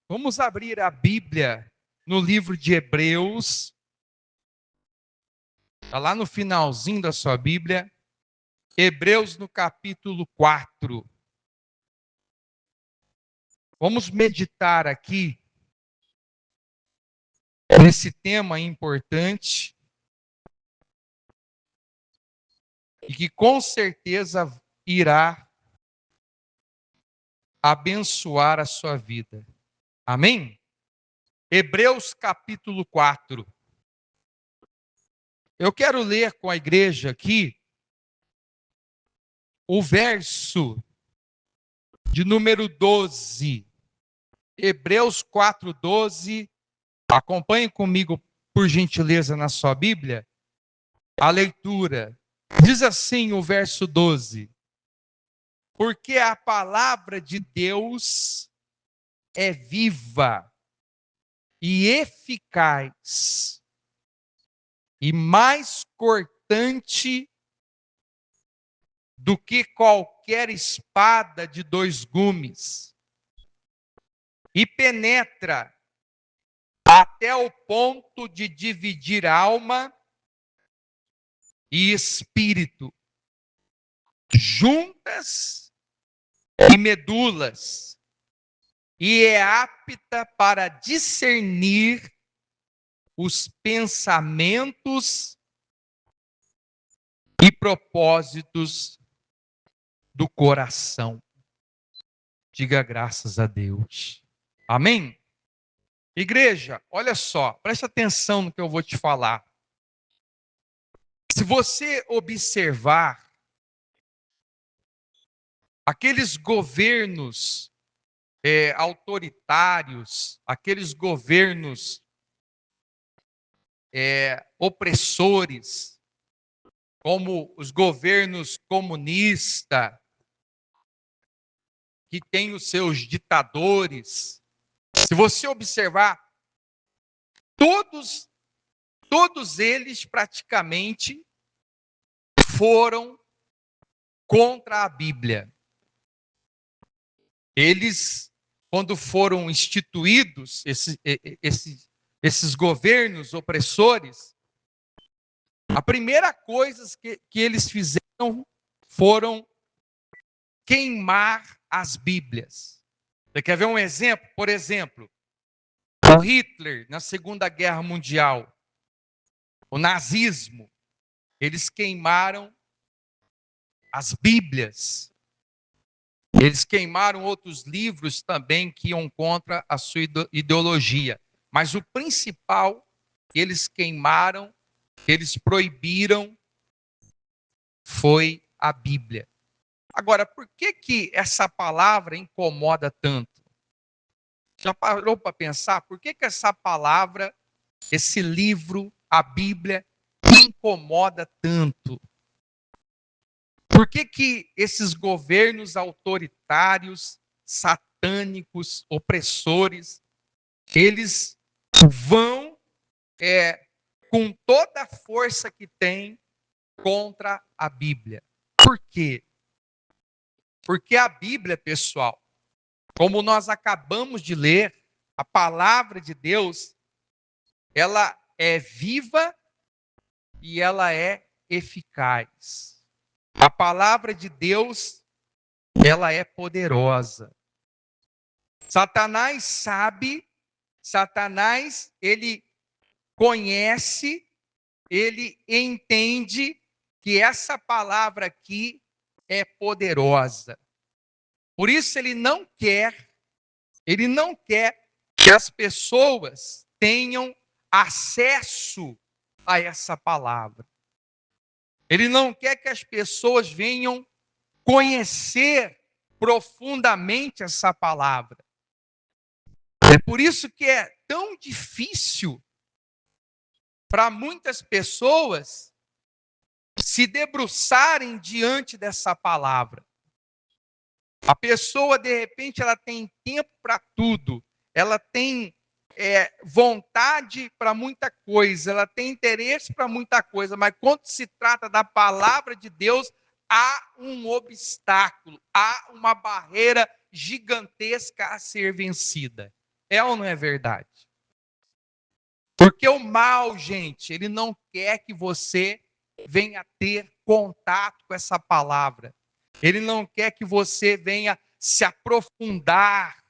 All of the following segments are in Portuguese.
Vamos abrir a Bíblia no livro de Hebreus. Está lá no finalzinho da sua Bíblia. Hebreus no capítulo 4. Vamos meditar aqui nesse tema importante e que com certeza irá abençoar a sua vida. Amém? Hebreus capítulo 4. Eu quero ler com a igreja aqui o verso de número 12. Hebreus 4:12. Acompanhe comigo, por gentileza, na sua Bíblia, a leitura. Diz assim o verso 12: porque a palavra de Deus é viva e eficaz e mais cortante do que qualquer espada de dois gumes, e penetra até o ponto de dividir alma e espírito, juntas e medulas, e é apta para discernir os pensamentos e propósitos do coração. Diga graças a Deus. Amém? Igreja, olha só, preste atenção no que eu vou te falar. Se você observar aqueles governos autoritários, aqueles governos opressores, como os governos comunistas, que têm os seus ditadores, se você observar, todos eles praticamente foram contra a Bíblia. Eles, quando foram instituídos, esses governos opressores, a primeira coisa que eles fizeram foram queimar as Bíblias. Você quer ver um exemplo? Por exemplo, o Hitler, na Segunda Guerra Mundial, o nazismo, eles queimaram as Bíblias. Eles queimaram outros livros também que iam contra a sua ideologia. Mas o principal que eles queimaram, que eles proibiram, foi a Bíblia. Agora, por que essa palavra incomoda tanto? Já parou para pensar? Por que essa palavra, esse livro, a Bíblia, incomoda tanto? Por que esses governos autoritários, satânicos, opressores, eles vão com toda a força que têm contra a Bíblia? Por quê? Porque a Bíblia, pessoal, como nós acabamos de ler, a palavra de Deus, ela é viva e ela é eficaz. A palavra de Deus, ela é poderosa. Satanás, ele conhece, ele entende que essa palavra aqui é poderosa. Por isso ele não quer que as pessoas tenham acesso a essa palavra. Ele não quer que as pessoas venham conhecer profundamente essa palavra. É por isso que é tão difícil para muitas pessoas se debruçarem diante dessa palavra. A pessoa, de repente, ela tem tempo para tudo, ela tem vontade para muita coisa, ela tem interesse para muita coisa, mas quando se trata da palavra de Deus, há um obstáculo, há uma barreira gigantesca a ser vencida. É ou não é verdade? Porque o mal, gente, ele não quer que você venha ter contato com essa palavra. Ele não quer que você venha se aprofundar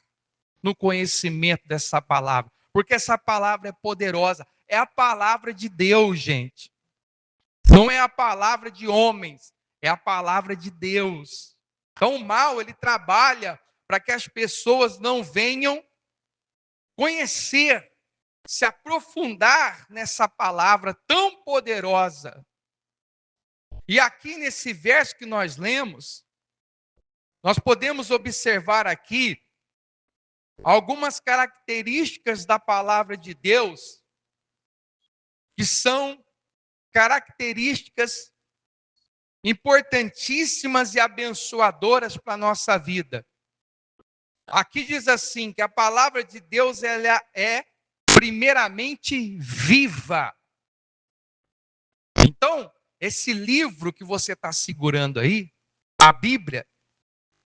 no conhecimento dessa palavra. Porque essa palavra é poderosa. É a palavra de Deus, gente. Não é a palavra de homens, é a palavra de Deus. Então o mal, ele trabalha para que as pessoas não venham conhecer, se aprofundar nessa palavra tão poderosa. E aqui nesse verso que nós lemos, nós podemos observar aqui algumas características da palavra de Deus, que são características importantíssimas e abençoadoras para a nossa vida. Aqui diz assim, que a palavra de Deus ela é primeiramente viva. Então, esse livro que você está segurando aí, a Bíblia,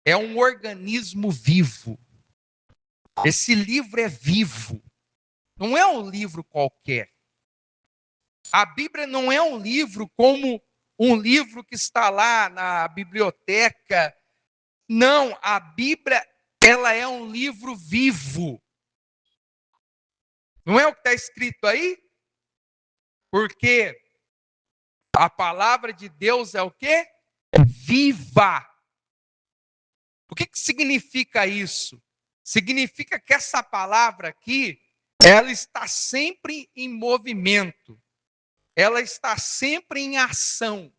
é um organismo vivo. Esse livro é vivo. Não é um livro qualquer. A Bíblia não é um livro como um livro que está lá na biblioteca. Não, a Bíblia, ela é um livro vivo. Não é o que está escrito aí? Porque a palavra de Deus é o quê? Viva. O que significa isso? Significa que essa palavra aqui, ela está sempre em movimento. Ela está sempre em ação.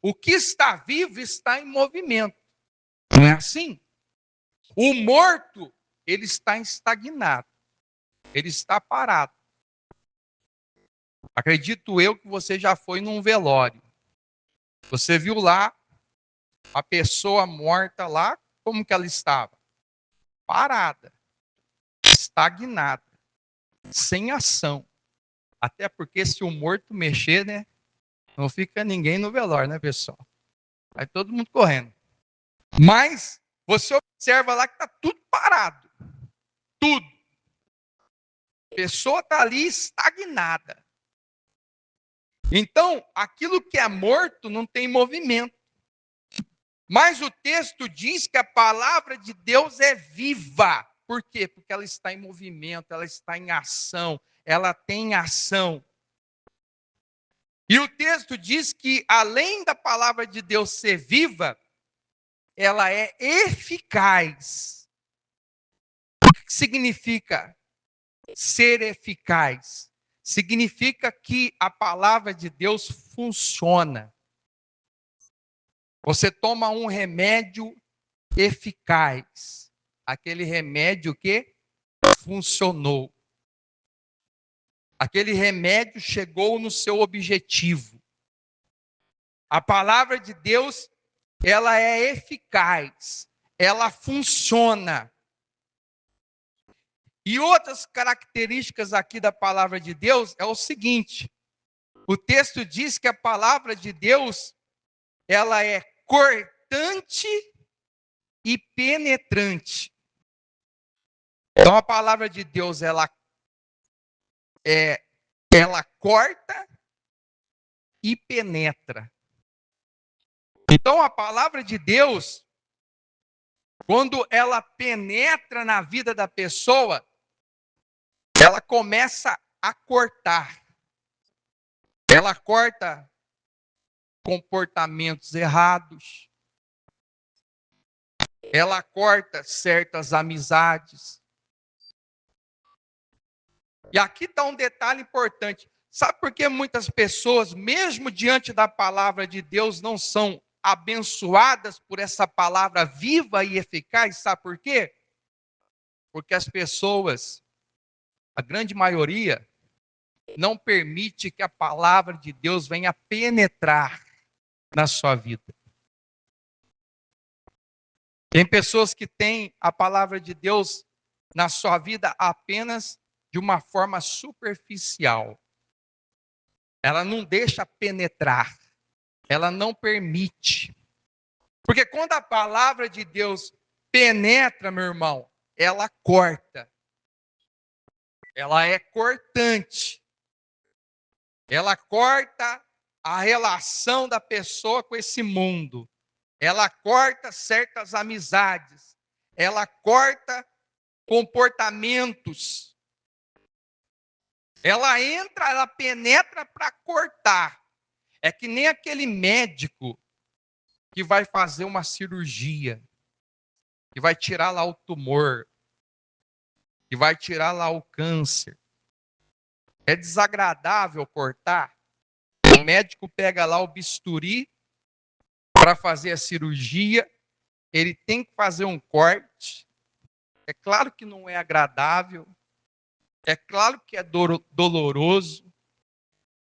O que está vivo está em movimento. Não é assim? O morto, ele está estagnado. Ele está parado. Acredito eu que você já foi num velório. Você viu lá a pessoa morta lá, como que ela estava? Parada, estagnada, sem ação. Até porque se o morto mexer, né, não fica ninguém no velório, né, pessoal? Vai todo mundo correndo. Mas você observa lá que está tudo parado. Tudo. A pessoa está ali estagnada. Então, aquilo que é morto não tem movimento. Mas o texto diz que a palavra de Deus é viva. Por quê? Porque ela está em movimento, ela está em ação, ela tem ação. E o texto diz que, além da palavra de Deus ser viva, ela é eficaz. O que significa ser eficaz? Significa que a palavra de Deus funciona. Você toma um remédio eficaz. Aquele remédio que funcionou. Aquele remédio chegou no seu objetivo. A palavra de Deus, ela é eficaz. Ela funciona. E outras características aqui da palavra de Deus é o seguinte. O texto diz que a palavra de Deus, ela é cortante e penetrante. Então a palavra de Deus, ela corta e penetra. Então a palavra de Deus, quando ela penetra na vida da pessoa, ela começa a cortar. Ela corta comportamentos errados. Ela corta certas amizades. E aqui está um detalhe importante. Sabe por que muitas pessoas, mesmo diante da palavra de Deus, não são abençoadas por essa palavra viva e eficaz? Sabe por quê? Porque as pessoas, a grande maioria, não permite que a palavra de Deus venha penetrar na sua vida. Tem pessoas que têm a palavra de Deus na sua vida apenas de uma forma superficial. Ela não deixa penetrar. Ela não permite. Porque quando a palavra de Deus penetra, meu irmão, ela corta. Ela é cortante. Ela corta a relação da pessoa com esse mundo. Ela corta certas amizades. Ela corta comportamentos. Ela entra, ela penetra para cortar. É que nem aquele médico que vai fazer uma cirurgia, que vai tirar lá o tumor, que vai tirar lá o câncer. É desagradável cortar. O médico pega lá o bisturi para fazer a cirurgia, ele tem que fazer um corte. É claro que não é agradável, é claro que é doloroso,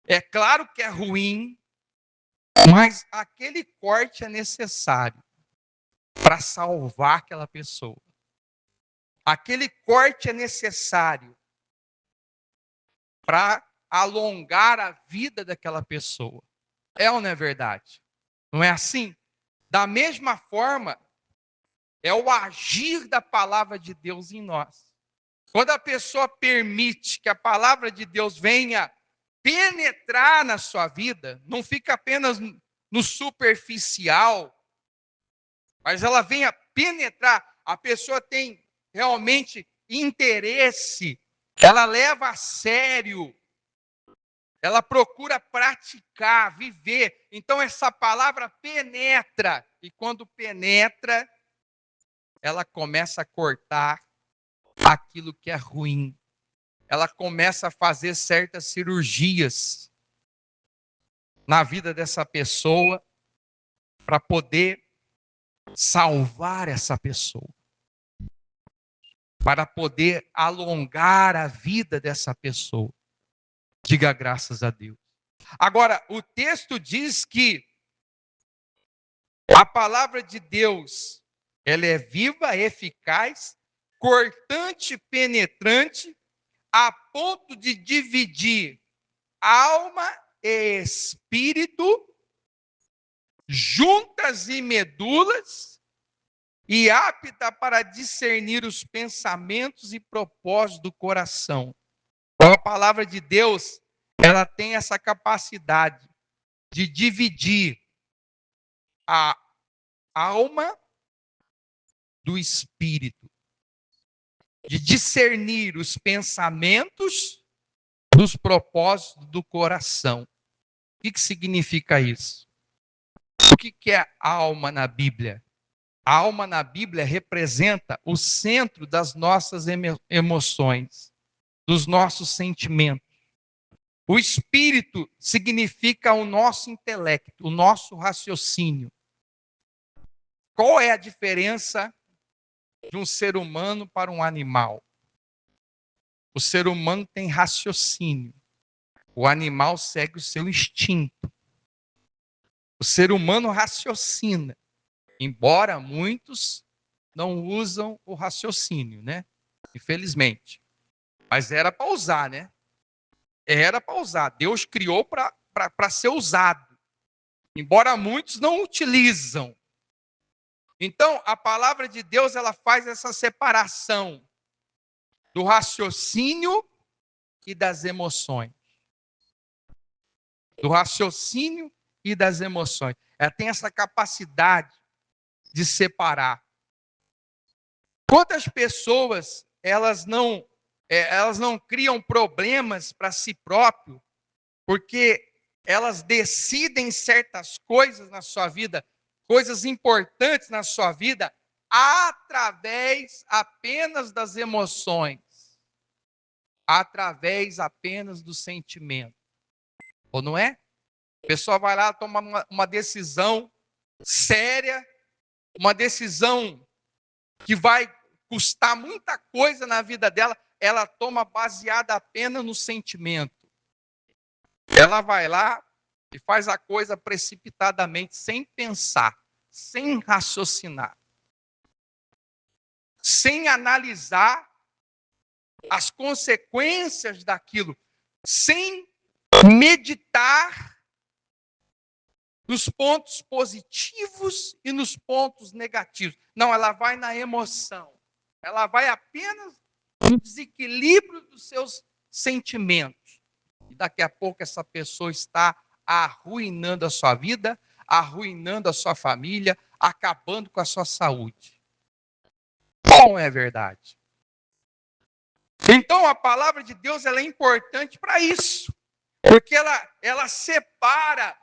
é claro que é ruim, mas aquele corte é necessário para salvar aquela pessoa. Aquele corte é necessário para alongar a vida daquela pessoa. É ou não é verdade? Não é assim? Da mesma forma, é o agir da palavra de Deus em nós. Quando a pessoa permite que a palavra de Deus venha penetrar na sua vida, não fica apenas no superficial, mas ela venha penetrar, a pessoa tem realmente interesse, ela leva a sério, ela procura praticar, viver. Então essa palavra penetra, e quando penetra, ela começa a cortar aquilo que é ruim. Ela começa a fazer certas cirurgias na vida dessa pessoa para poder salvar essa pessoa, para poder alongar a vida dessa pessoa. Diga graças a Deus. Agora, o texto diz que a palavra de Deus, ela é viva, eficaz, cortante, penetrante, a ponto de dividir alma e espírito, juntas e medulas, e apta para discernir os pensamentos e propósitos do coração. Então, a palavra de Deus, ela tem essa capacidade de dividir a alma do espírito, de discernir os pensamentos dos propósitos do coração. O que significa isso? O que é alma na Bíblia? A alma na Bíblia representa o centro das nossas emoções, dos nossos sentimentos. O espírito significa o nosso intelecto, o nosso raciocínio. Qual é a diferença de um ser humano para um animal? O ser humano tem raciocínio. O animal segue o seu instinto. O ser humano raciocina, embora muitos não usam o raciocínio, né? Infelizmente. Mas era para usar, né? Era para usar. Deus criou para ser usado. Embora muitos não utilizam. Então, a palavra de Deus, ela faz essa separação do raciocínio e das emoções. Do raciocínio e das emoções. Ela tem essa capacidade de separar. Quantas pessoas elas não criam problemas para si próprio, porque elas decidem certas coisas na sua vida, coisas importantes na sua vida, através apenas das emoções, através apenas do sentimento. Ou não é? A pessoa vai lá, toma uma decisão séria, uma decisão que vai custar muita coisa na vida dela, ela toma baseada apenas no sentimento. Ela vai lá e faz a coisa precipitadamente, sem pensar, sem raciocinar, sem analisar as consequências daquilo, sem meditar nos pontos positivos e nos pontos negativos. Não, ela vai na emoção. Ela vai apenas no desequilíbrio dos seus sentimentos. E daqui a pouco essa pessoa está arruinando a sua vida, arruinando a sua família, acabando com a sua saúde. Não é verdade. Então a palavra de Deus ela é importante para isso, porque ela separa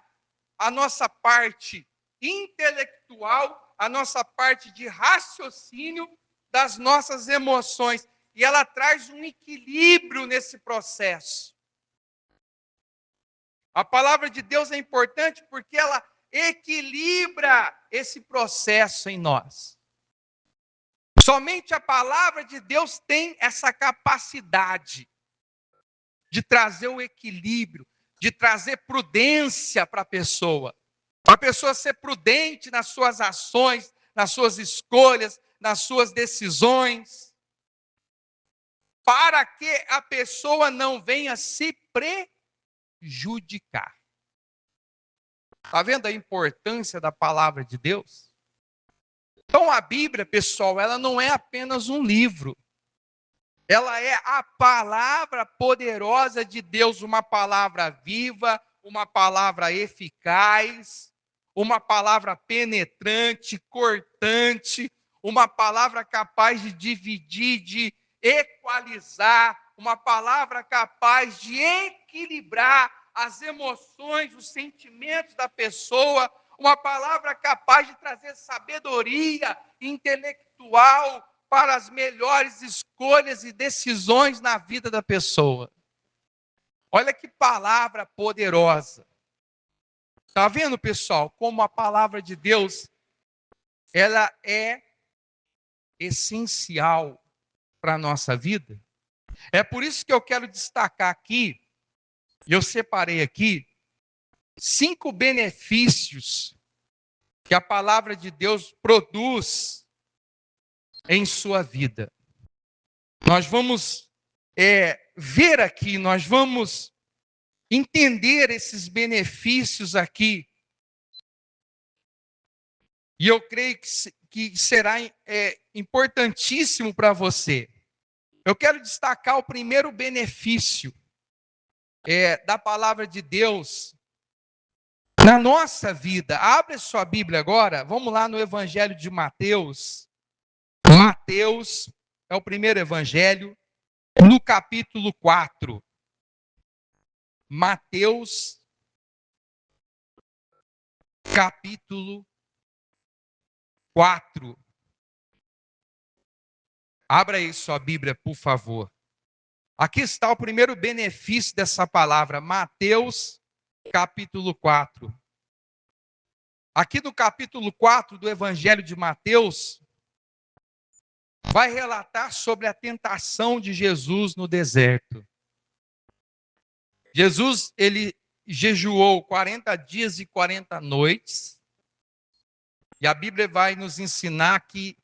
a nossa parte intelectual, a nossa parte de raciocínio das nossas emoções. E ela traz um equilíbrio nesse processo. A palavra de Deus é importante porque ela equilibra esse processo em nós. Somente a palavra de Deus tem essa capacidade de trazer o equilíbrio, de trazer prudência para a pessoa ser prudente nas suas ações, nas suas escolhas, nas suas decisões, para que a pessoa não venha se prejudicar. Está vendo a importância da palavra de Deus? Então a Bíblia, pessoal, ela não é apenas um livro. Ela é a palavra poderosa de Deus, uma palavra viva, uma palavra eficaz, uma palavra penetrante, cortante, uma palavra capaz de dividir, de equalizar, uma palavra capaz de equilibrar as emoções, os sentimentos da pessoa, uma palavra capaz de trazer sabedoria intelectual para as melhores escolhas e decisões na vida da pessoa. Olha que palavra poderosa. Está vendo, pessoal, como a palavra de Deus, ela é essencial para a nossa vida? É por isso que eu quero destacar aqui, e eu separei aqui, 5 benefícios que a palavra de Deus produz em sua vida. Nós vamos ver aqui, nós vamos entender esses benefícios aqui. E eu creio que será importantíssimo para você. Eu quero destacar o primeiro benefício da palavra de Deus na nossa vida. Abre sua Bíblia agora, vamos lá no Evangelho de Mateus. Mateus é o primeiro evangelho, no capítulo 4. Mateus, capítulo 4. Abra aí sua Bíblia, por favor. Aqui está o primeiro benefício dessa palavra, Mateus, capítulo 4. Aqui no capítulo 4 do Evangelho de Mateus, vai relatar sobre a tentação de Jesus no deserto. Jesus, ele jejuou 40 dias e 40 noites, e a Bíblia vai nos ensinar que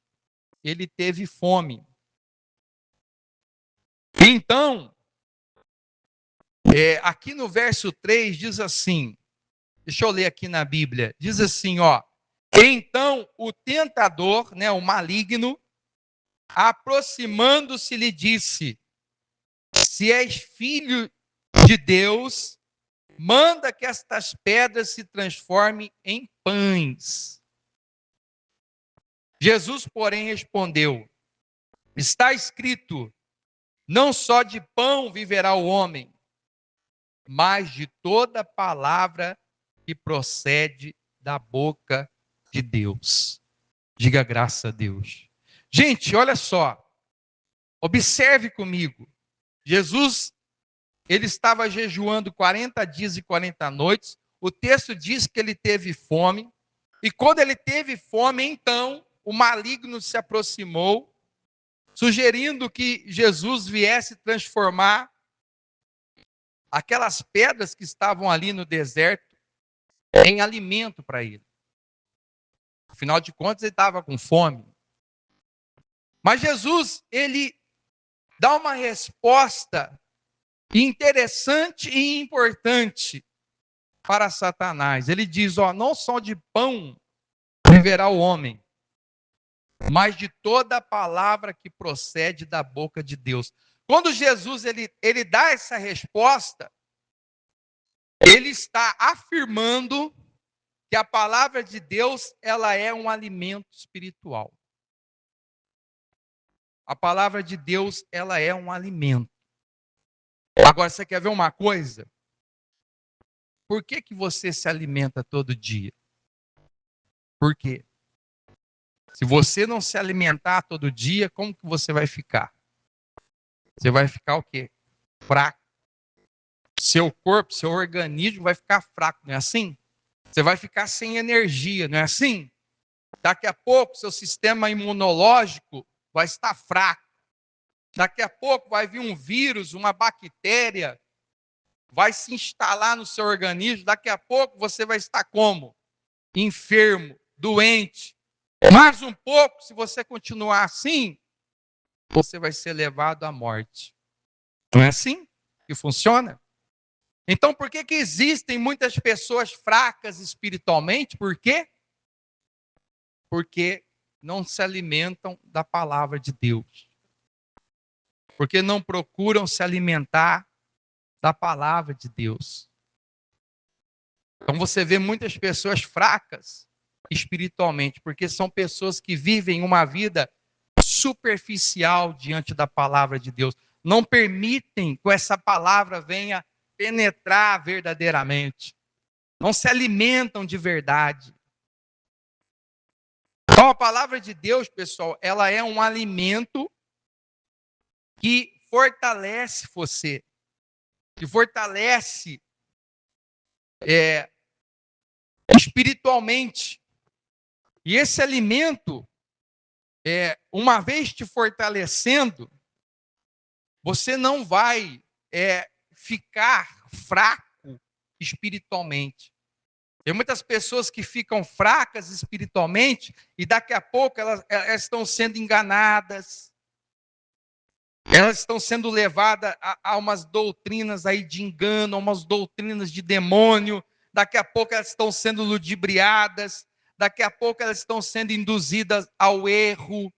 ele teve fome. Então, aqui no verso 3 diz assim, deixa eu ler aqui na Bíblia, diz assim, ó, então o tentador, né, o maligno, aproximando-se lhe disse, se és filho de Deus, manda que estas pedras se transformem em pães. Jesus, porém, respondeu, está escrito, não só de pão viverá o homem, mas de toda palavra que procede da boca de Deus. Diga graças a Deus. Gente, olha só, observe comigo. Jesus, ele estava jejuando 40 dias e 40 noites. O texto diz que ele teve fome. E quando ele teve fome, então, o maligno se aproximou, sugerindo que Jesus viesse transformar aquelas pedras que estavam ali no deserto em alimento para ele. Afinal de contas, ele estava com fome. Mas Jesus, ele dá uma resposta interessante e importante para Satanás. Ele diz, ó, não só de pão viverá o homem, mas de toda a palavra que procede da boca de Deus. Quando Jesus ele dá essa resposta, ele está afirmando que a palavra de Deus, ela é um alimento espiritual. A palavra de Deus, ela é um alimento. Agora, você quer ver uma coisa? Por que que você se alimenta todo dia? Por quê? Se você não se alimentar todo dia, como que você vai ficar? Você vai ficar o quê? Fraco. Seu corpo, seu organismo vai ficar fraco, não é assim? Você vai ficar sem energia, não é assim? Daqui a pouco, seu sistema imunológico vai estar fraco. Daqui a pouco vai vir um vírus, uma bactéria, vai se instalar no seu organismo. Daqui a pouco você vai estar como? Enfermo, doente. Mais um pouco, se você continuar assim, você vai ser levado à morte. Não é assim que funciona? Então, por que que existem muitas pessoas fracas espiritualmente? Por quê? Porque não se alimentam da palavra de Deus. Porque não procuram se alimentar da palavra de Deus. Então você vê muitas pessoas fracas espiritualmente, porque são pessoas que vivem uma vida superficial diante da palavra de Deus. Não permitem que essa palavra venha penetrar verdadeiramente. Não se alimentam de verdade. Então a palavra de Deus, pessoal, ela é um alimento que fortalece você, que fortalece espiritualmente. E esse alimento, uma vez te fortalecendo, você não vai ficar fraco espiritualmente. Tem muitas pessoas que ficam fracas espiritualmente e daqui a pouco elas estão sendo enganadas, elas estão sendo levadas a umas doutrinas aí de engano, a umas doutrinas de demônio, daqui a pouco elas estão sendo ludibriadas, daqui a pouco elas estão sendo induzidas ao erro.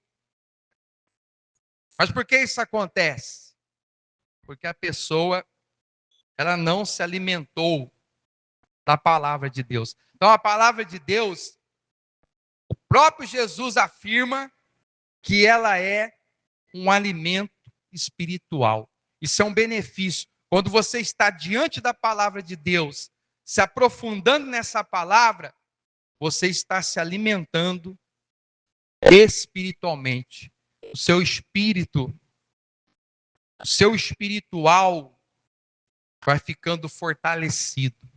Mas por que isso acontece? Porque a pessoa, ela não se alimentou da palavra de Deus. Então a palavra de Deus, o próprio Jesus afirma que ela é um alimento espiritual. Isso é um benefício. Quando você está diante da palavra de Deus, se aprofundando nessa palavra, você está se alimentando espiritualmente. O seu espírito, o seu espiritual vai ficando fortalecido.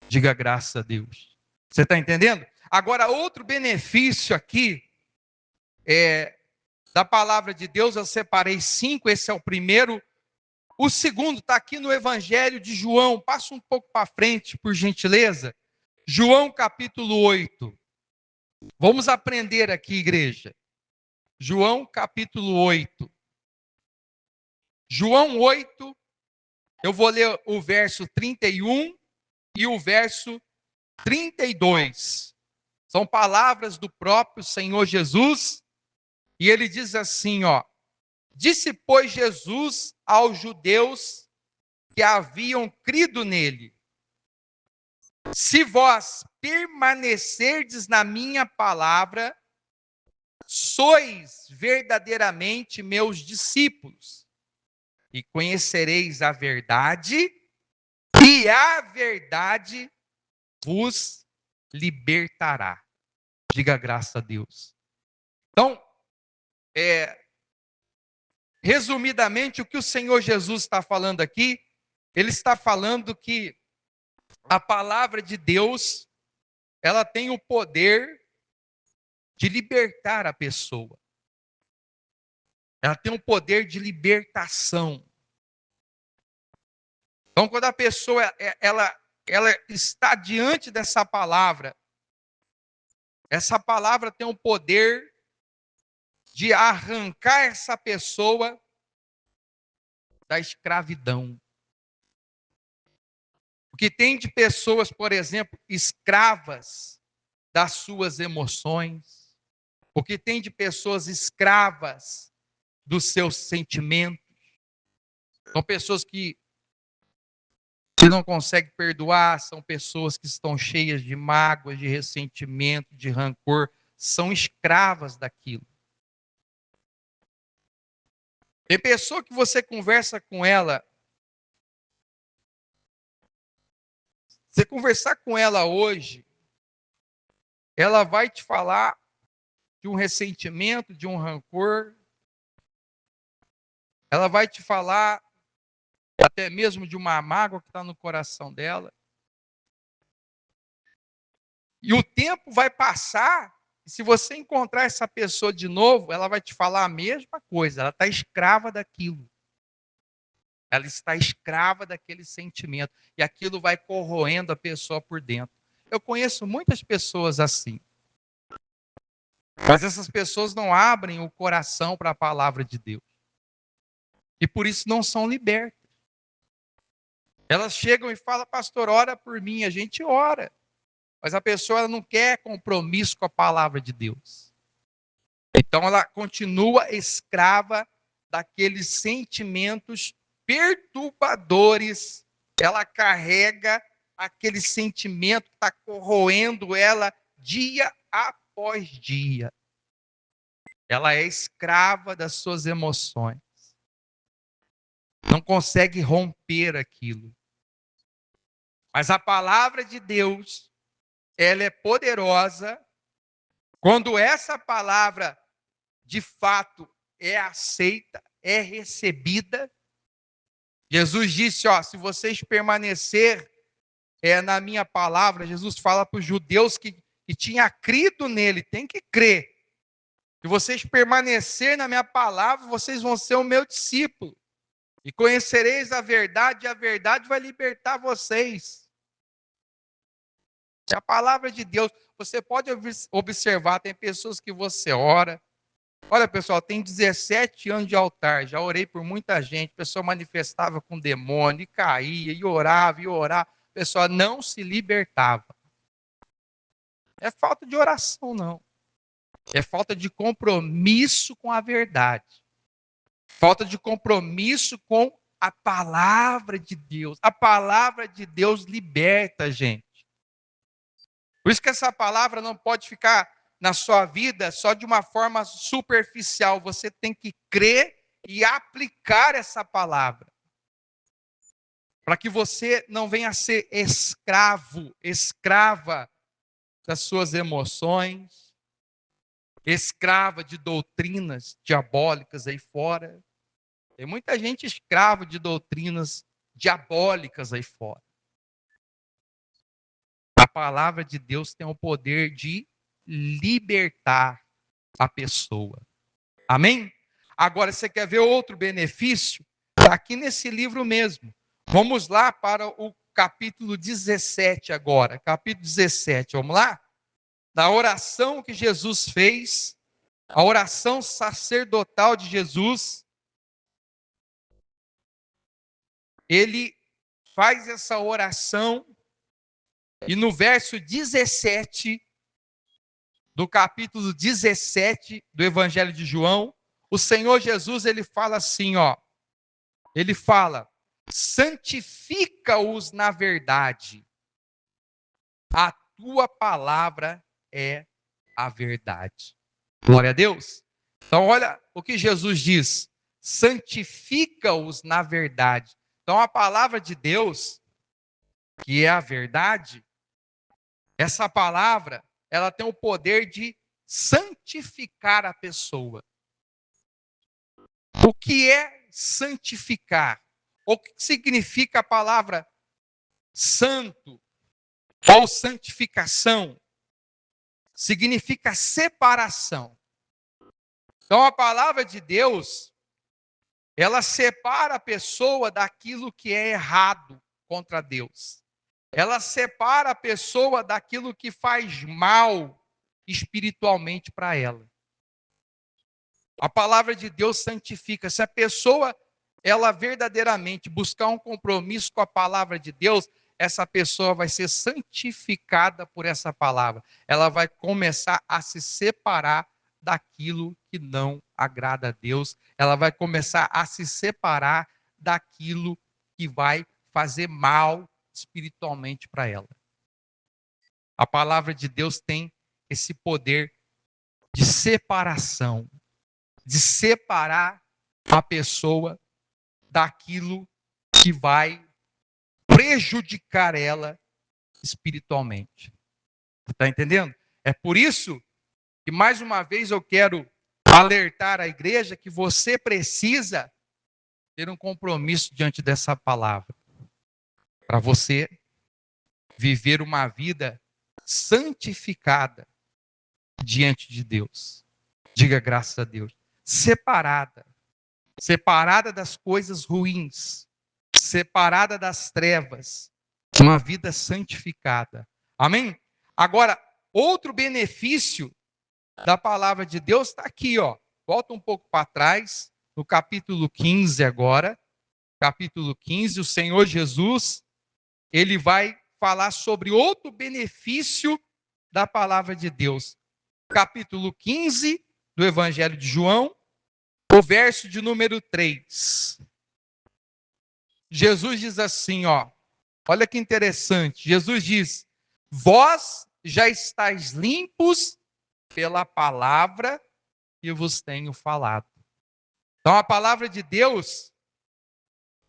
Diga graças a Deus. Você está entendendo? Agora, outro benefício aqui da palavra de Deus, eu separei 5, esse é o primeiro. O segundo está aqui no Evangelho de João. Passa um pouco para frente, por gentileza. João capítulo 8. Vamos aprender aqui, igreja. João capítulo 8. João 8, eu vou ler o verso 31 e o verso 32. São palavras do próprio Senhor Jesus. E ele diz assim, ó: disse, pois, Jesus aos judeus que haviam crido nele: se vós permanecerdes na minha palavra, sois verdadeiramente meus discípulos, e conhecereis a verdade, e a verdade vos libertará. Diga graças a Deus. Então, resumidamente, o que o Senhor Jesus está falando aqui, ele está falando que a palavra de Deus, ela tem o poder de libertar a pessoa. Ela tem um poder de libertação. Então, quando a pessoa ela está diante dessa palavra, essa palavra tem o poder de arrancar essa pessoa da escravidão. O que tem de pessoas, por exemplo, escravas das suas emoções, O que tem de pessoas escravas dos seus sentimentos. São pessoas que não conseguem perdoar, são pessoas que estão cheias de mágoas, de ressentimento, de rancor, são escravas daquilo. Tem pessoa que você conversa com ela, você conversar com ela hoje, ela vai te falar de um ressentimento, de um rancor, ela vai te falar até mesmo de uma mágoa que está no coração dela. E o tempo vai passar, e se você encontrar essa pessoa de novo, ela vai te falar a mesma coisa, ela está escrava daquilo. Ela está escrava daquele sentimento, e aquilo vai corroendo a pessoa por dentro. Eu conheço muitas pessoas assim, mas essas pessoas não abrem o coração para a palavra de Deus. E por isso não são libertas. Elas chegam e falam, pastor, ora por mim, a gente ora. Mas a pessoa ela não quer compromisso com a palavra de Deus. Então ela continua escrava daqueles sentimentos perturbadores. Ela carrega aquele sentimento que está corroendo ela dia após dia. Ela é escrava das suas emoções. Não consegue romper aquilo. Mas a palavra de Deus, ela é poderosa. Quando essa palavra, de fato, é aceita, é recebida. Jesus disse, ó, se vocês permanecer na minha palavra, Jesus fala para os judeus que tinha crido nele, tem que crer. Se vocês permanecer na minha palavra, vocês vão ser o meu discípulo. E conhecereis a verdade, e a verdade vai libertar vocês. É a palavra de Deus. Você pode observar, tem pessoas que você ora. Olha, pessoal, tem 17 anos de altar, já orei por muita gente, a pessoa manifestava com demônio, e caía, e orava, a pessoa não se libertava. É falta de oração, não. É falta de compromisso com a verdade. Falta de compromisso com a palavra de Deus. A palavra de Deus liberta, gente. Por isso que essa palavra não pode ficar na sua vida só de uma forma superficial. Você tem que crer e aplicar essa palavra. Para que você não venha a ser escravo, escrava das suas emoções, escrava de doutrinas diabólicas aí fora. Tem muita gente escrava de doutrinas diabólicas aí fora. A palavra de Deus tem o poder de libertar a pessoa. Amém? Agora, você quer ver outro benefício? Está aqui nesse livro mesmo. Vamos lá para o capítulo 17 agora. Capítulo 17, vamos lá? Da oração que Jesus fez, a oração sacerdotal de Jesus. Ele faz essa oração e no verso 17 do capítulo 17 do Evangelho de João, o Senhor Jesus, ele fala assim, ó. Ele fala, santifica-os na verdade. A tua palavra é a verdade. Glória a Deus. Então, olha o que Jesus diz. Santifica-os na verdade. Então, a palavra de Deus, que é a verdade, essa palavra, ela tem o poder de santificar a pessoa. O que é santificar? O que significa a palavra santo ou santificação? Significa separação. Então, a palavra de Deus, ela separa a pessoa daquilo que é errado contra Deus. Ela separa a pessoa daquilo que faz mal espiritualmente para ela. A palavra de Deus santifica. Se a pessoa, ela verdadeiramente buscar um compromisso com a palavra de Deus, essa pessoa vai ser santificada por essa palavra. Ela vai começar a se separar daquilo que não agrada a Deus. Ela vai começar a se separar daquilo que vai fazer mal espiritualmente para ela. A palavra de Deus tem esse poder de separação, de separar a pessoa daquilo que vai prejudicar ela espiritualmente. Está entendendo? É por isso que, mais uma vez, eu quero alertar a igreja que você precisa ter um compromisso diante dessa palavra, para você viver uma vida santificada diante de Deus. Diga graças a Deus. Separada das coisas ruins, separada das trevas, uma vida santificada. Amém? Agora, outro benefício da palavra de Deus está aqui, ó. Volta um pouco para trás, no capítulo 15 agora. Capítulo 15, o Senhor Jesus, ele vai falar sobre outro benefício da palavra de Deus. Capítulo 15 do Evangelho de João, o verso de número 3. Jesus diz assim, ó. Olha que interessante. Jesus diz: vós já estáis limpos pela palavra que vos tenho falado. Então a palavra de Deus,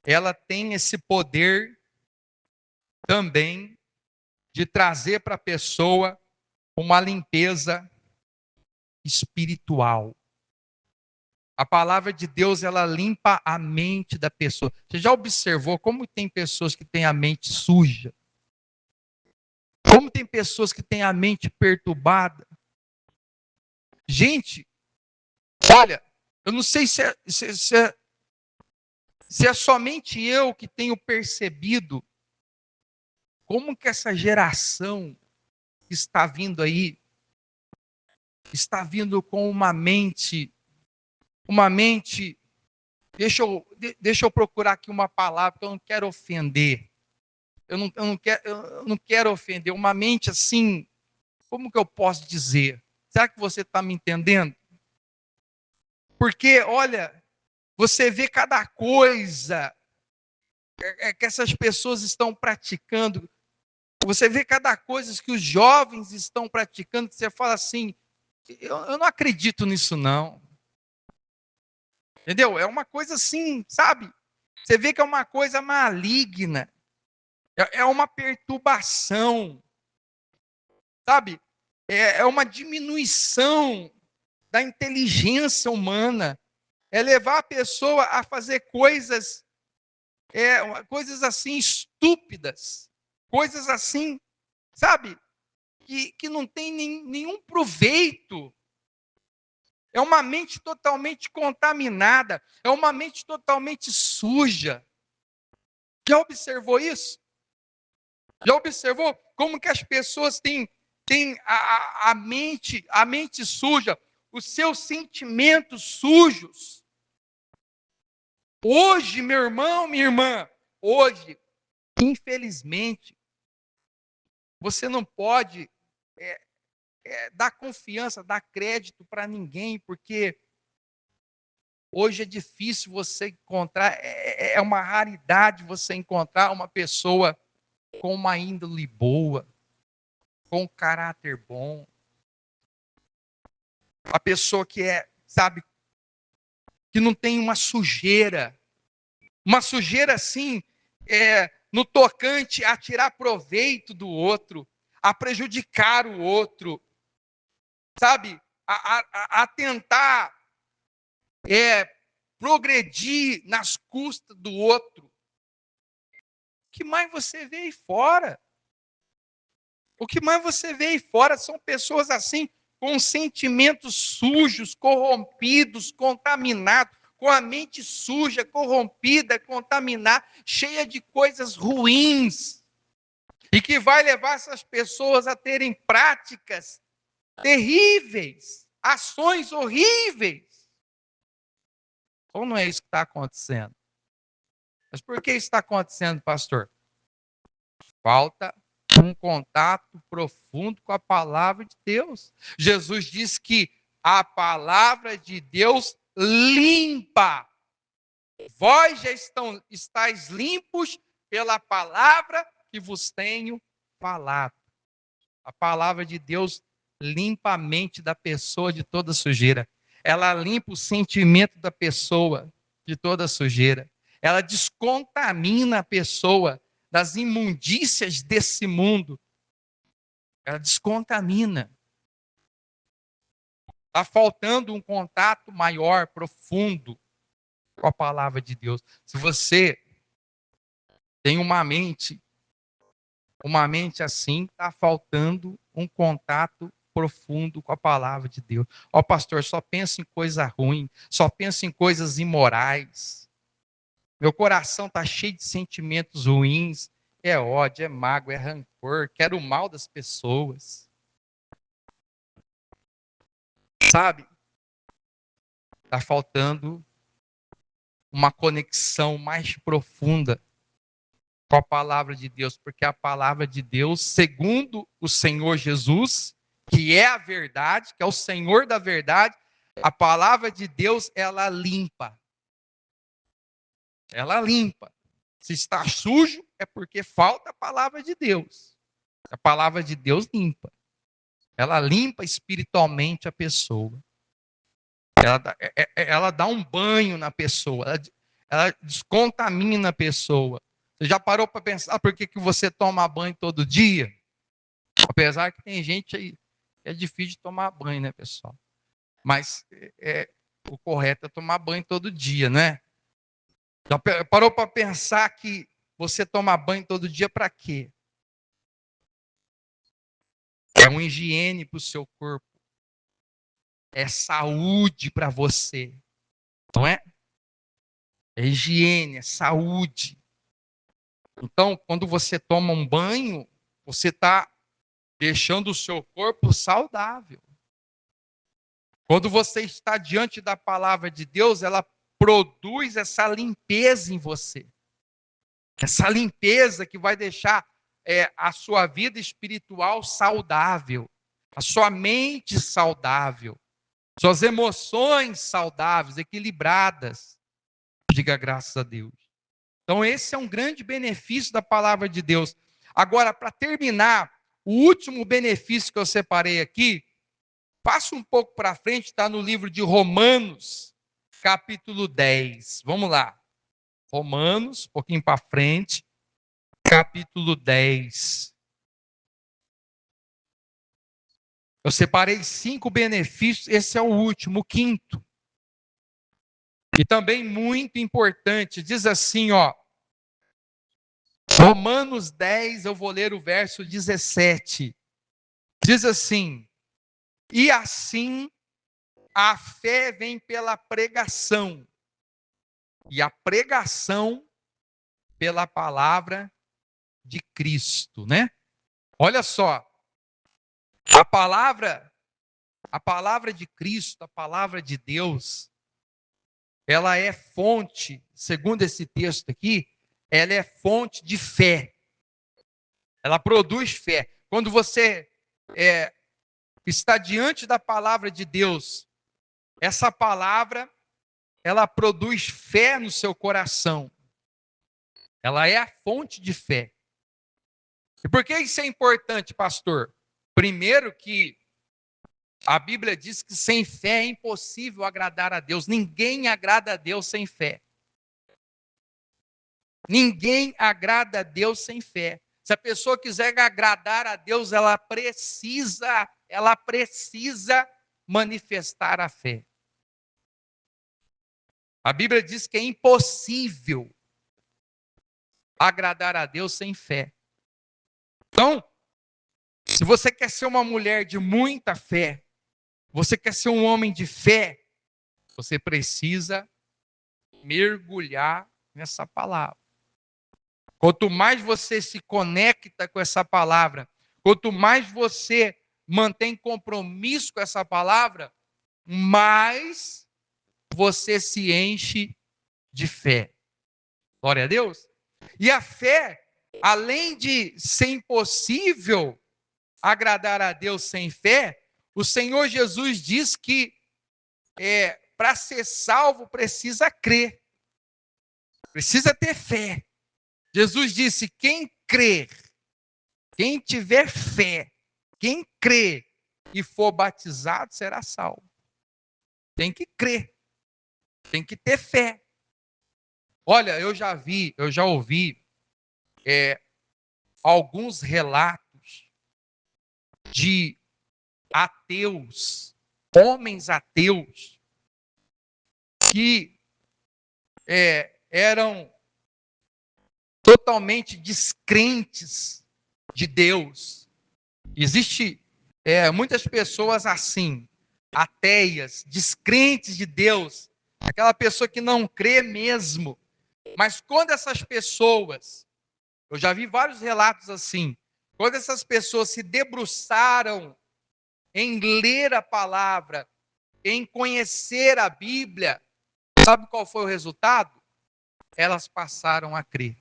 ela tem esse poder também de trazer para a pessoa uma limpeza espiritual. A palavra de Deus, ela limpa a mente da pessoa. Você já observou como tem pessoas que têm a mente suja? Como tem pessoas que têm a mente perturbada? Gente, olha, eu não sei se é somente eu que tenho percebido como que essa geração que está vindo aí, está vindo com uma mente, deixa eu procurar aqui uma palavra que eu não quero ofender. Eu não quero ofender, uma mente assim, como que eu posso dizer? Será que você está me entendendo? Porque, olha, você vê cada coisa que essas pessoas estão praticando, você vê cada coisa que os jovens estão praticando, que você fala assim, eu não acredito nisso não. Entendeu? É uma coisa assim, sabe? Você vê que é uma coisa maligna, é uma perturbação, sabe? É uma diminuição da inteligência humana, é levar a pessoa a fazer coisas assim estúpidas, coisas assim, sabe? Que não tem nenhum proveito. É uma mente totalmente contaminada, é uma mente totalmente suja. Já observou isso? Já observou como que as pessoas têm a mente suja, os seus sentimentos sujos? Hoje, meu irmão, minha irmã, hoje, infelizmente, você não pode dar confiança, dar crédito para ninguém, porque hoje é difícil você encontrar, é uma raridade você encontrar uma pessoa com uma índole boa, com um caráter bom, uma pessoa que sabe, que não tem uma sujeira assim, no tocante a tirar proveito do outro, a prejudicar o outro, sabe, a tentar progredir nas custas do outro. O que mais você vê aí fora? O que mais você vê aí fora são pessoas assim, com sentimentos sujos, corrompidos, contaminados, com a mente suja, corrompida, contaminada, cheia de coisas ruins, e que vai levar essas pessoas a terem práticas terríveis, ações horríveis. Ou não é isso que está acontecendo? Mas por que isso está acontecendo, pastor? Falta um contato profundo com a palavra de Deus. Jesus disse que A palavra de Deus limpa. Vós já estáis limpos pela palavra que vos tenho falado. A palavra de Deus limpa a mente da pessoa de toda sujeira. Ela limpa o sentimento da pessoa de toda sujeira. Ela descontamina a pessoa das imundícias desse mundo. Ela descontamina. Está faltando um contato maior, profundo com a palavra de Deus. Se você tem uma mente assim, está faltando um contato profundo com a palavra de Deus. Ó, pastor, só pensa em coisa ruim, só pensa em coisas imorais. Meu coração está cheio de sentimentos ruins, é ódio, é mágoa, é rancor, quero o mal das pessoas. Sabe? Está faltando uma conexão mais profunda com a palavra de Deus, porque a palavra de Deus, segundo o Senhor Jesus, que é a verdade, que é o Senhor da verdade, a palavra de Deus, ela limpa. Ela limpa. Se está sujo, é porque falta a palavra de Deus. A palavra de Deus limpa. Ela limpa espiritualmente a pessoa. Ela dá um banho na pessoa. Ela descontamina a pessoa. Você já parou para pensar por que você toma banho todo dia? Apesar que tem gente aí, é difícil de tomar banho, né, pessoal? Mas o correto é tomar banho todo dia, né? Já parou para pensar que você toma banho todo dia para quê? É uma higiene para o seu corpo. É saúde para você. Não é? É higiene, é saúde. Então, quando você toma um banho, você está deixando o seu corpo saudável. Quando você está diante da palavra de Deus, ela produz essa limpeza em você. Essa limpeza que vai deixar a sua vida espiritual saudável, a sua mente saudável, suas emoções saudáveis, equilibradas. Diga graças a Deus. Então, esse é um grande benefício da palavra de Deus. Agora, para terminar, o último benefício que eu separei aqui, passa um pouco para frente, está no livro de Romanos, capítulo 10. Vamos lá. Romanos, um pouquinho para frente, capítulo 10. Eu separei 5 benefícios, esse é o último, o quinto. E também muito importante, diz assim, ó. Romanos 10, eu vou ler o verso 17. Diz assim: e assim a fé vem pela pregação, e a pregação pela palavra de Cristo, né? Olha só, a palavra de Cristo, a palavra de Deus, ela é fonte, segundo esse texto aqui, ela é fonte de fé. Ela produz fé. Quando você está diante da palavra de Deus, essa palavra, ela produz fé no seu coração. Ela é a fonte de fé. E por que isso é importante, pastor? Primeiro que a Bíblia diz que sem fé é impossível agradar a Deus. Ninguém agrada a Deus sem fé. Ninguém agrada a Deus sem fé. Se a pessoa quiser agradar a Deus, ela precisa manifestar a fé. A Bíblia diz que é impossível agradar a Deus sem fé. Então, se você quer ser uma mulher de muita fé, você quer ser um homem de fé, você precisa mergulhar nessa palavra. Quanto mais você se conecta com essa palavra, quanto mais você mantém compromisso com essa palavra, mais você se enche de fé. Glória a Deus. E a fé, além de ser impossível agradar a Deus sem fé, o Senhor Jesus diz que para ser salvo precisa crer, precisa ter fé. Jesus disse: quem crer, quem tiver fé, quem crer e for batizado será salvo. Tem que crer, tem que ter fé. Olha, eu já ouvi alguns relatos de ateus, homens ateus, que eram totalmente descrentes de Deus. Existe muitas pessoas assim, ateias, descrentes de Deus, aquela pessoa que não crê mesmo. Mas quando essas pessoas, eu já vi vários relatos assim, quando essas pessoas se debruçaram em ler a palavra, em conhecer a Bíblia, sabe qual foi o resultado? Elas passaram a crer.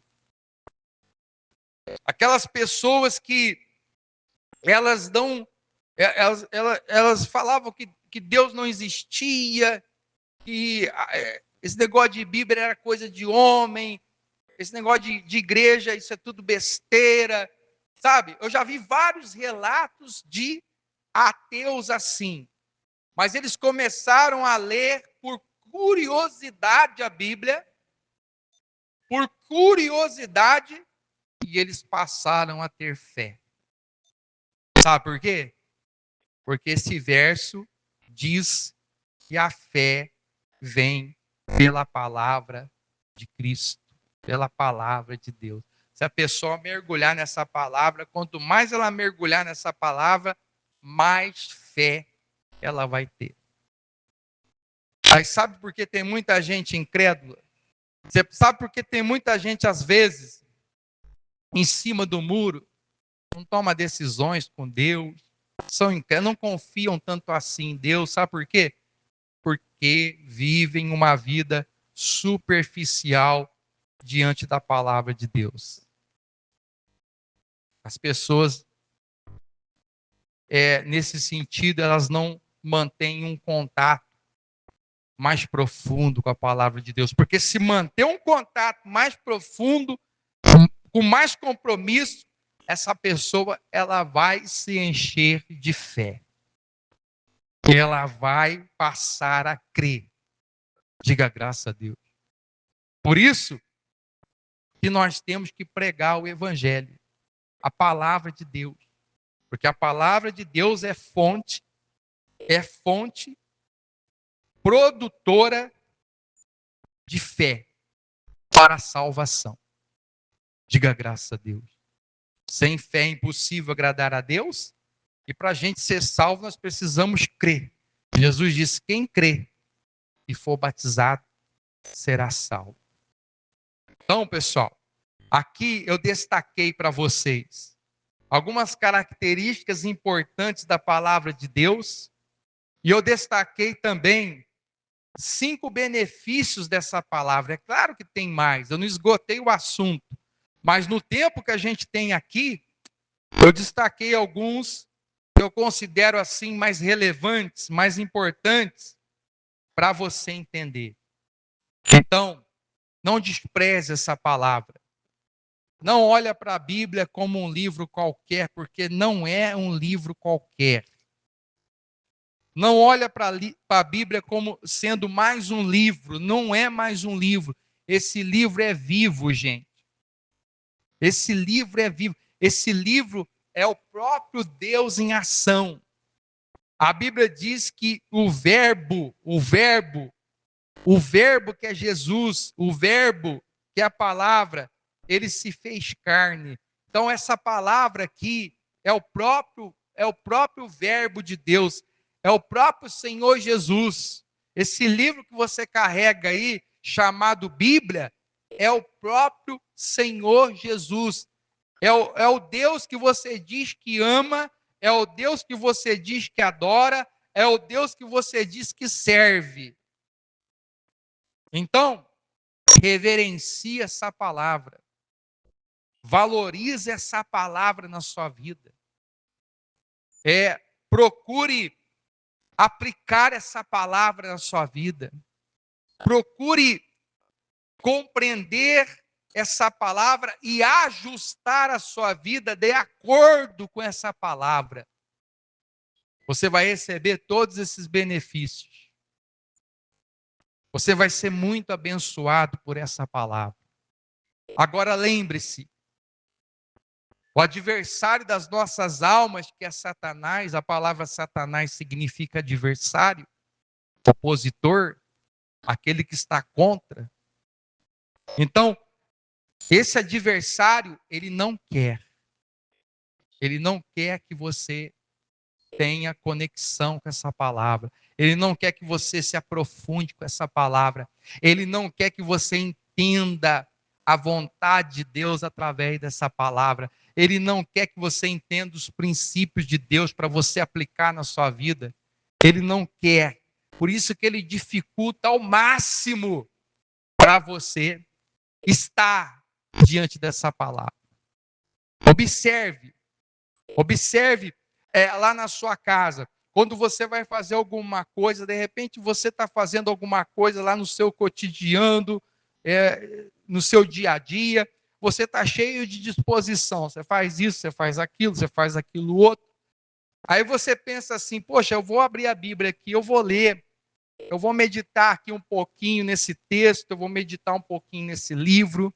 Aquelas pessoas que elas não, elas falavam que Deus não existia, que esse negócio de Bíblia era coisa de homem, esse negócio de igreja, isso é tudo besteira, sabe? Eu já vi vários relatos de ateus assim, mas eles começaram a ler por curiosidade a Bíblia, por curiosidade, e eles passaram a ter fé. Sabe por quê? Porque esse verso diz que a fé vem pela palavra de Cristo, pela palavra de Deus. Se a pessoa mergulhar nessa palavra, quanto mais ela mergulhar nessa palavra, mais fé ela vai ter. Mas sabe por que tem muita gente incrédula? Você sabe por que tem muita gente, às vezes, em cima do muro, não toma decisões com Deus, não confiam tanto assim em Deus, sabe por quê? Porque vivem uma vida superficial diante da palavra de Deus. As pessoas, nesse sentido, elas não mantêm um contato mais profundo com a palavra de Deus, porque se manter um contato mais profundo, com mais compromisso, essa pessoa ela vai se encher de fé. Ela vai passar a crer. Diga graças a Deus. Por isso que nós temos que pregar o evangelho, a palavra de Deus, porque a palavra de Deus é fonte produtora de fé para a salvação. Diga graças a Deus. Sem fé é impossível agradar a Deus, e para a gente ser salvo nós precisamos crer. Jesus disse: quem crê e for batizado será salvo. Então, pessoal, aqui eu destaquei para vocês algumas características importantes da palavra de Deus, e eu destaquei também 5 benefícios dessa palavra. É claro que tem mais, eu não esgotei o assunto, mas no tempo que a gente tem aqui, eu destaquei alguns que eu considero assim mais relevantes, mais importantes para você entender. Então, não despreze essa palavra. Não olha para a Bíblia como um livro qualquer, porque não é um livro qualquer. Não olha para a Bíblia como sendo mais um livro, não é mais um livro. Esse livro é vivo, gente. Esse livro é vivo. Esse livro é o próprio Deus em ação. A Bíblia diz que o verbo que é Jesus, o verbo que é a palavra, ele se fez carne. Então essa palavra aqui é o próprio verbo de Deus, é o próprio Senhor Jesus. Esse livro que você carrega aí, chamado Bíblia, é o próprio Senhor Jesus. É o Deus que você diz que ama, é o Deus que você diz que adora, é o Deus que você diz que serve. Então, reverencie essa palavra. Valorize essa palavra na sua vida. Procure aplicar essa palavra na sua vida. Procure compreender essa palavra e ajustar a sua vida de acordo com essa palavra. Você vai receber todos esses benefícios. Você vai ser muito abençoado por essa palavra. Agora lembre-se, o adversário das nossas almas, que é Satanás, a palavra Satanás significa adversário, opositor, aquele que está contra. Então, esse adversário, ele não quer que você tenha conexão com essa palavra. Ele não quer que você se aprofunde com essa palavra. Ele não quer que você entenda a vontade de Deus através dessa palavra. Ele não quer que você entenda os princípios de Deus para você aplicar na sua vida. Ele não quer. Por isso que ele dificulta ao máximo para você estar diante dessa palavra. Observe lá na sua casa, quando você vai fazer alguma coisa, de repente você está fazendo alguma coisa lá no seu cotidiano, no seu dia a dia, você está cheio de disposição, você faz isso, você faz aquilo outro. Aí você pensa assim, poxa, eu vou abrir a Bíblia aqui, eu vou ler, eu vou meditar aqui um pouquinho nesse texto, eu vou meditar um pouquinho nesse livro,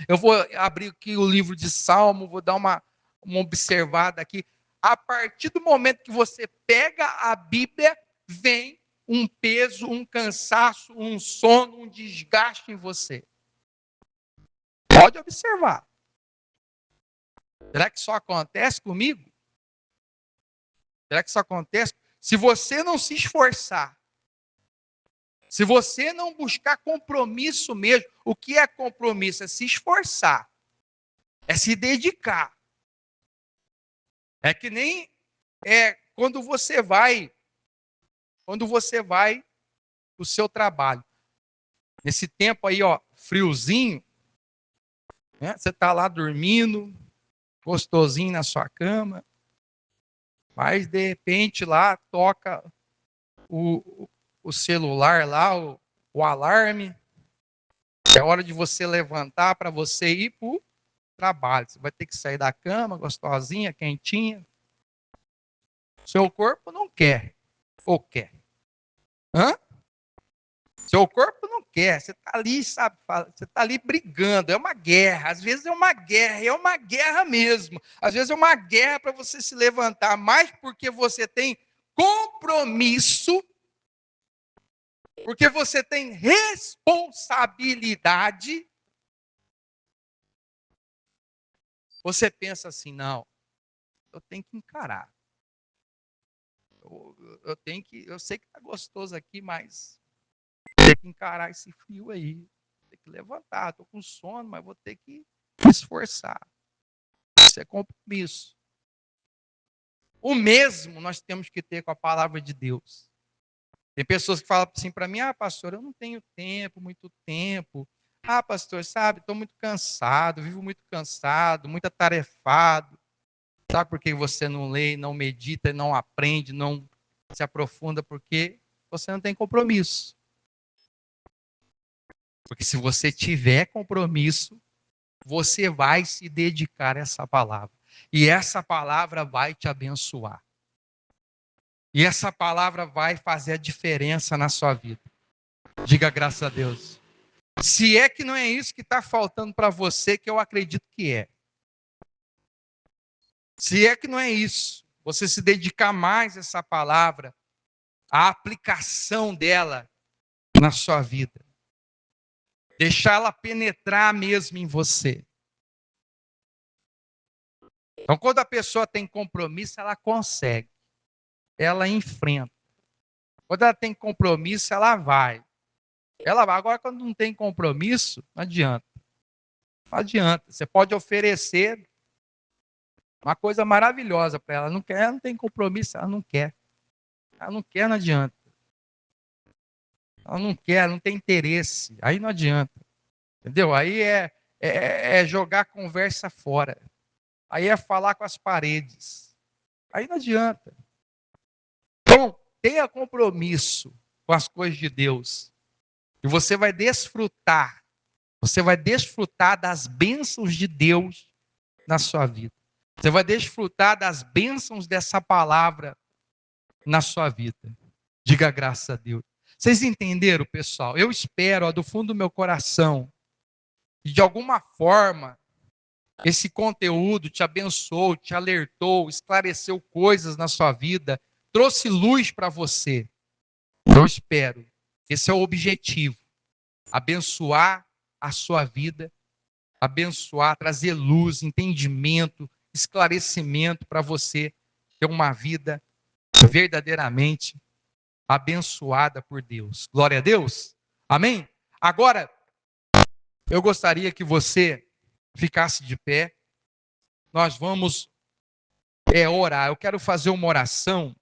eu vou abrir aqui o livro de Salmo, vou dar uma observada aqui. A partir do momento que você pega a Bíblia, vem um peso, um cansaço, um sono, um desgaste em você. Pode observar. Será que só acontece comigo? Será que isso acontece? Se você não se esforçar, se você não buscar compromisso mesmo, o que é compromisso? É se esforçar, é se dedicar. É que nem quando você vai para o seu trabalho. Nesse tempo aí, ó, friozinho, né? Você está lá dormindo, gostosinho na sua cama, mas de repente lá toca o celular lá, o alarme. É hora de você levantar para você ir para o trabalho. Você vai ter que sair da cama, gostosinha, quentinha. Seu corpo não quer. Ou quer? Hã? Seu corpo não quer. Você está ali, sabe? Você está ali brigando. É uma guerra. Às vezes é uma guerra mesmo. Às vezes é uma guerra para você se levantar, mais porque você tem compromisso, porque você tem responsabilidade. Você pensa assim, não, eu tenho que encarar. Eu sei que está gostoso aqui, mas tem que encarar esse frio aí. Tem que levantar. Estou com sono, mas vou ter que me esforçar. Isso é compromisso. O mesmo nós temos que ter com a palavra de Deus. Tem pessoas que falam assim para mim, pastor, eu não tenho tempo, muito tempo. Pastor, sabe, estou muito cansado, vivo muito cansado, muito atarefado. Sabe por que você não lê, não medita, não aprende, não se aprofunda? Porque você não tem compromisso. Porque se você tiver compromisso, você vai se dedicar a essa palavra. E essa palavra vai te abençoar. E essa palavra vai fazer a diferença na sua vida. Diga graças a Deus. Se é que não é isso que está faltando para você, que eu acredito que é. Se é que não é isso, você se dedicar mais a essa palavra, a aplicação dela na sua vida. Deixar ela penetrar mesmo em você. Então, quando a pessoa tem compromisso, ela consegue. Ela enfrenta. Quando ela tem compromisso, ela vai. Ela vai. Agora, quando não tem compromisso, não adianta. Não adianta. Você pode oferecer uma coisa maravilhosa para ela. Não quer, ela não tem compromisso, ela não quer. Ela não quer, não adianta. Ela não quer, não tem interesse. Aí não adianta. Entendeu? Aí é jogar a conversa fora. Aí é falar com as paredes. Aí não adianta. Então, tenha compromisso com as coisas de Deus. E você vai desfrutar das bênçãos de Deus na sua vida. Você vai desfrutar das bênçãos dessa palavra na sua vida. Diga graças a Deus. Vocês entenderam, pessoal? Eu espero, do fundo do meu coração, que de alguma forma esse conteúdo te abençoou, te alertou, esclareceu coisas na sua vida, trouxe luz para você. Eu espero. Esse é o objetivo. Abençoar a sua vida, abençoar, trazer luz, entendimento, esclarecimento para você ter uma vida verdadeiramente abençoada por Deus. Glória a Deus. Amém? Agora, eu gostaria que você ficasse de pé. Nós vamos orar. Eu quero fazer uma oração